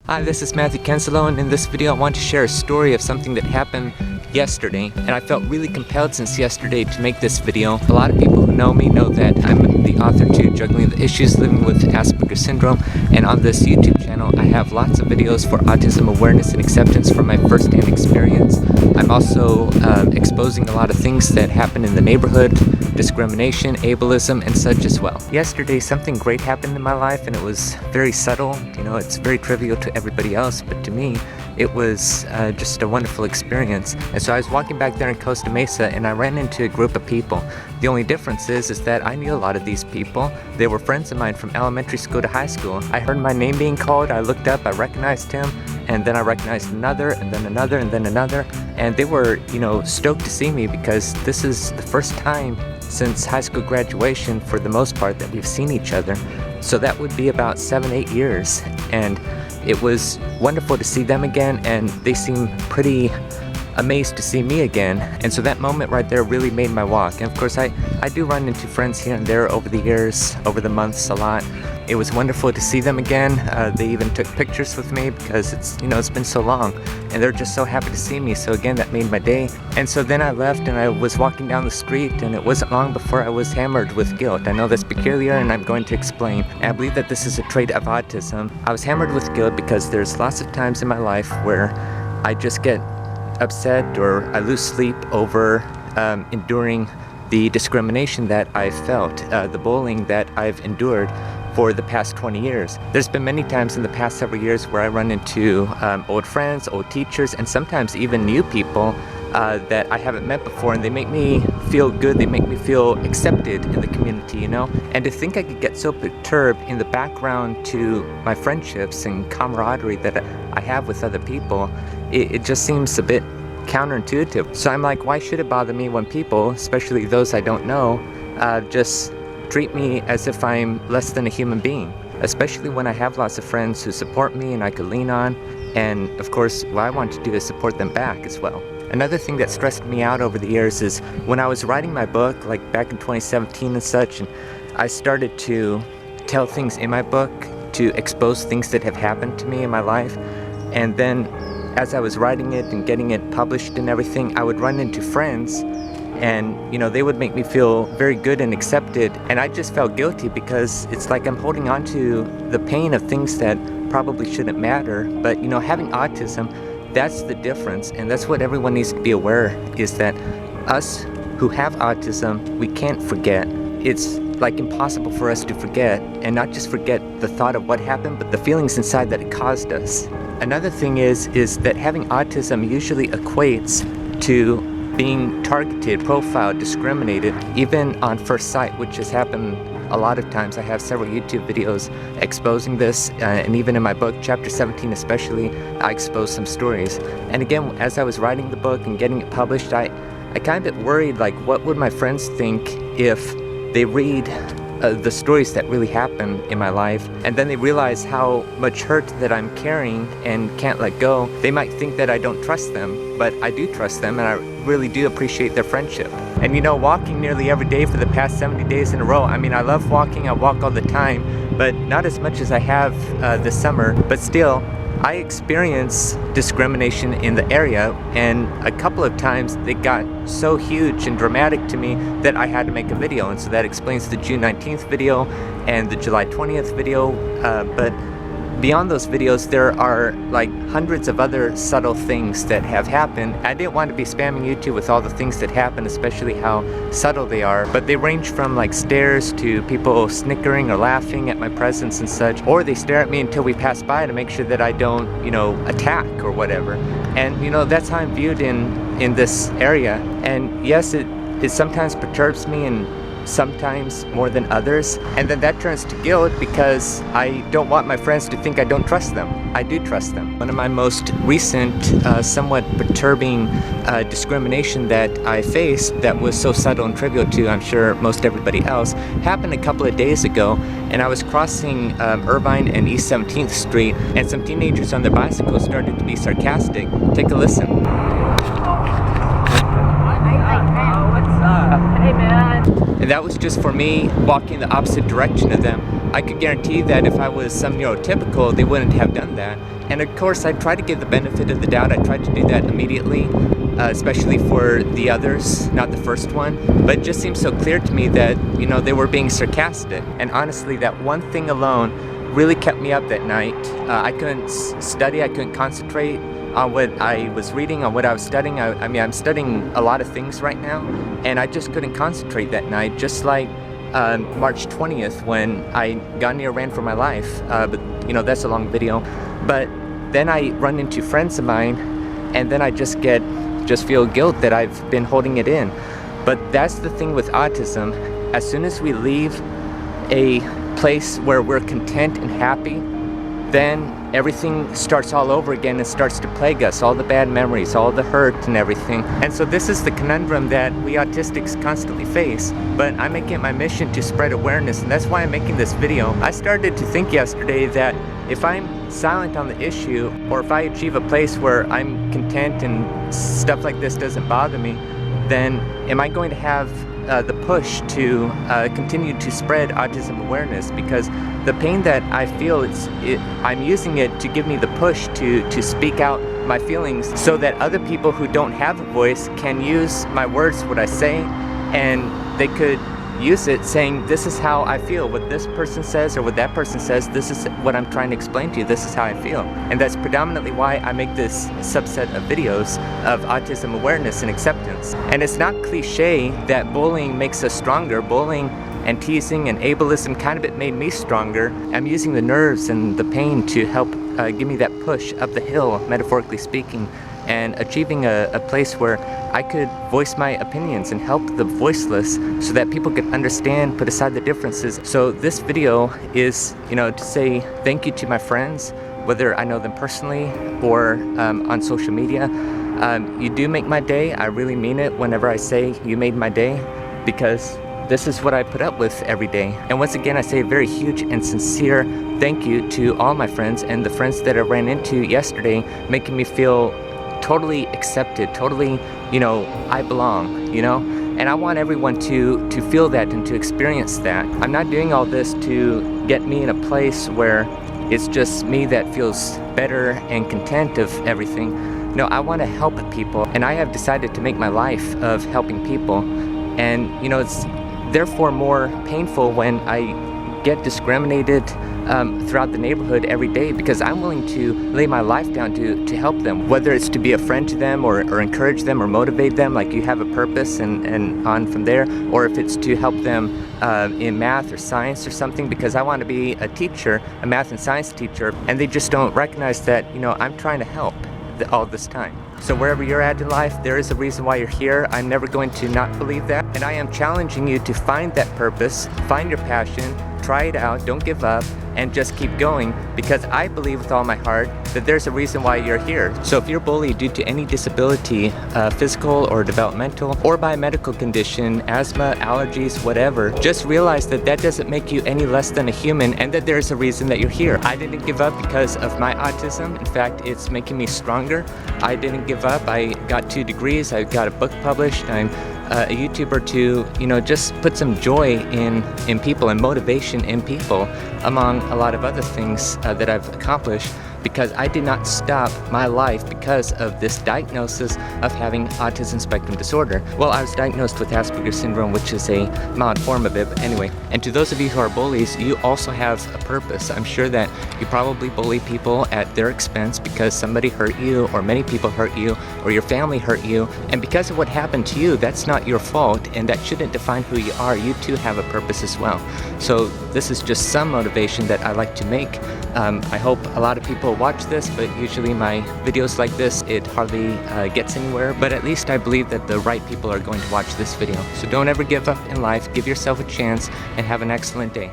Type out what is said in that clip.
Hi, this is Matthew Kenselo, and in this video I want to share a story of something that happened yesterday, and I felt really compelled since yesterday to make this video. A lot of people who know me know that I'm the author to Juggling the Issues Living with Asperger's Syndrome, and on this YouTube channel I have lots of videos for autism awareness and acceptance from my first-hand experience. I'm also exposing a lot of things that happen in the neighborhood, discrimination, ableism, and such as well. Yesterday something great happened in my life, and it was very subtle. You know, it's very trivial to everybody else, but to me it was just a wonderful experience. And so I was walking back there in Costa Mesa and I ran into a group of people. The only difference is that I knew a lot of these people. They were friends of mine from elementary school to high school. I heard my name being called, I looked up, I recognized him, and then I recognized another, and then another, and then another. And they were, stoked to see me because this is the first time since high school graduation, for the most part, that we've seen each other. So that would be about 7-8 years. And it was wonderful to see them again, and they seemed pretty amazed to see me again. And so that moment right there really made my walk. And of course I do run into friends here and there over the years, over the months a lot. It was wonderful to see them again. They even took pictures with me because it's been so long, and they're just so happy to see me. So again, that made my day. And so then I left and I was walking down the street, and it wasn't long before I was hammered with guilt. I know that's peculiar, and I'm going to explain. And I believe that this is a trait of autism. I was hammered with guilt because there's lots of times in my life where I just get upset or I lose sleep over enduring the discrimination that I felt, the bullying that I've endured for the past 20 years. There's been many times in the past several years where I run into old friends, old teachers, and sometimes even new people that I haven't met before, and they make me feel good, they make me feel accepted in the community, And to think I could get so perturbed in the background to my friendships and camaraderie that I have with other people, it just seems a bit counterintuitive. So I'm like, why should it bother me when people, especially those I don't know, just treat me as if I'm less than a human being, especially when I have lots of friends who support me and I could lean on, and of course what I want to do is support them back as well. Another thing that stressed me out over the years is when I was writing my book, like back in 2017 and such, and I started to tell things in my book to expose things that have happened to me in my life, and then as I was writing it and getting it published and everything, I would run into friends, and they would make me feel very good and accepted, and I just felt guilty because it's like I'm holding on to the pain of things that probably shouldn't matter. But having autism, that's the difference, and that's what everyone needs to be aware, is that us who have autism, we can't forget. It's like impossible for us to forget, and not just forget the thought of what happened, but the feelings inside that it caused us. Another thing is that having autism usually equates to being targeted, profiled, discriminated, even on first sight, which has happened a lot of times. I have several YouTube videos exposing this, and even in my book, chapter 17 especially, I expose some stories. And again, as I was writing the book and getting it published, I kind of worried, like, what would my friends think if they read the stories that really happen in my life, and then they realize how much hurt that I'm carrying and can't let go. They might think that I don't trust them, but I do trust them, and I really do appreciate their friendship. And walking nearly every day for the past 70 days in a row, I love walking, I walk all the time, but not as much as I have this summer, but still, I experience discrimination in the area, and a couple of times it got so huge and dramatic to me that I had to make a video, and so that explains the June 19th video and the July 20th video, but beyond those videos, there are like hundreds of other subtle things that have happened. I didn't want to be spamming YouTube with all the things that happen, especially how subtle they are, but they range from like stares to people snickering or laughing at my presence and such, or they stare at me until we pass by to make sure that I don't, attack or whatever. And that's how I'm viewed in this area. And yes, it sometimes perturbs me, and sometimes more than others, and then that turns to guilt because I don't want my friends to think I don't trust them. I do trust them. One of my most recent somewhat perturbing discrimination that I faced, that was so subtle and trivial to, I'm sure, most everybody else, happened a couple of days ago, and I was crossing Irvine and East 17th Street, and some teenagers on their bicycles started to be sarcastic. Take a listen. Hey man. And that was just for me walking the opposite direction of them. I could guarantee that if I was some neurotypical, they wouldn't have done that. And of course, I try to give the benefit of the doubt. I tried to do that immediately, especially for the others, not the first one. But it just seems so clear to me that, they were being sarcastic. And honestly, that one thing alone really kept me up that night. I couldn't study, I couldn't concentrate on what I was reading, on what I was studying. I'm studying a lot of things right now, and I just couldn't concentrate that night, just like March 20th when I got near ran for my life. But that's a long video. But then I run into friends of mine, and then I just feel guilt that I've been holding it in. But that's the thing with autism. As soon as we leave a place where we're content and happy, then everything starts all over again and starts to plague us, all the bad memories, all the hurt and everything. And so this is the conundrum that we autistics constantly face, but I make it my mission to spread awareness, and that's why I'm making this video. I started to think yesterday that if I'm silent on the issue, or if I achieve a place where I'm content and stuff like this doesn't bother me, then am I going to have the push to continue to spread autism awareness? Because the pain that I feel, I'm using it to give me the push to speak out my feelings, so that other people who don't have a voice can use my words, what I say, and they could use it saying, this is how I feel. What this person says or what that person says, this is what I'm trying to explain to you. This is how I feel. And that's predominantly why I make this subset of videos of autism awareness and acceptance. And it's not cliche that bullying makes us stronger. Bullying and teasing and ableism kind of it made me stronger. I'm using the nerves and the pain to help give me that push up the hill, metaphorically speaking, and achieving a place where I could voice my opinions and help the voiceless so that people could understand, put aside the differences. So this video is, to say thank you to my friends, whether I know them personally or on social media. You do make my day. I really mean it whenever I say you made my day, because this is what I put up with every day. And once again, I say a very huge and sincere thank you to all my friends and the friends that I ran into yesterday, making me feel totally accepted, totally, I belong, And I want everyone to feel that and to experience that. I'm not doing all this to get me in a place where it's just me that feels better and content of everything. No, I want to help people, and I have decided to make my life of helping people. And, it's therefore more painful when I get discriminated throughout the neighborhood every day, because I'm willing to lay my life down to help them, whether it's to be a friend to them or encourage them or motivate them, like you have a purpose and on from there, or if it's to help them in math or science or something, because I want to be a teacher, a math and science teacher, and they just don't recognize that, I'm trying to help all this time. So wherever you're at in life, there is a reason why you're here. I'm never going to not believe that. And I am challenging you to find that purpose, find your passion, try it out, don't give up, and just keep going, because I believe with all my heart that there's a reason why you're here. So if you're bullied due to any disability, physical or developmental, or by a medical condition, asthma, allergies, whatever, just realize that that doesn't make you any less than a human, and that there's a reason that you're here. I didn't give up because of my autism. In fact, it's making me stronger. I didn't give up. I got 2 degrees. I got a book published. I'm a YouTuber to, just put some joy in people and motivation in people, among a lot of other things that I've accomplished, because I did not stop my life because of this diagnosis of having autism spectrum disorder. Well, I was diagnosed with Asperger's syndrome, which is a mild form of it, but anyway. And to those of you who are bullies, you also have a purpose. I'm sure that you probably bully people at their expense because somebody hurt you, or many people hurt you, or your family hurt you, and because of what happened to you, that's not your fault, and that shouldn't define who you are. You too have a purpose as well. So this is just some motivation that I like to make. I hope a lot of people watch this, but usually my videos like this, it hardly gets anywhere, but at least I believe that the right people are going to watch this video. So don't ever give up in life, give yourself a chance, and have an excellent day.